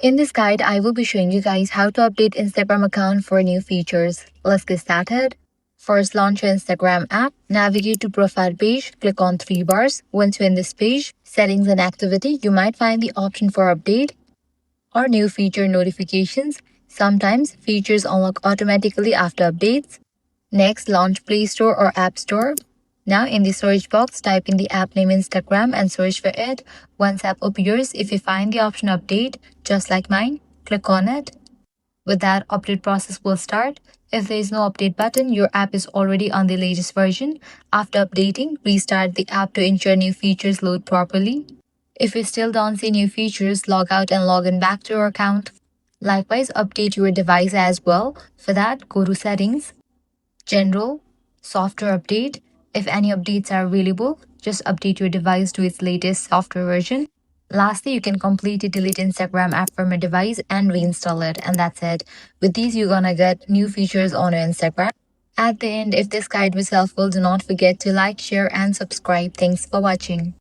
In this guide, I will be showing you guys how to update Instagram account for new features. Let's get started. First, launch your Instagram app. Navigate to profile page. Click on three bars. Once you're in this page, settings and activity, you might find the option for update or new feature notifications. Sometimes features unlock automatically after updates. Next, launch Play Store or App Store. Now in the search box, type in the app name Instagram and search for it. Once app appears, if you find the option update, just like mine, click on it. With that, update process will start. If there is no update button, your app is already on the latest version. After updating, restart the app to ensure new features load properly. If you still don't see new features, log out and log in back to your account. Likewise, update your device as well. For that, go to Settings, General, Software Update. If any updates are available, just update your device to its latest software version. Lastly, you can completely delete Instagram app from your device and reinstall it, and that's it. With these, you're gonna get new features on your Instagram. At the end, if this guide was helpful, do not forget to like, share, and subscribe. Thanks for watching.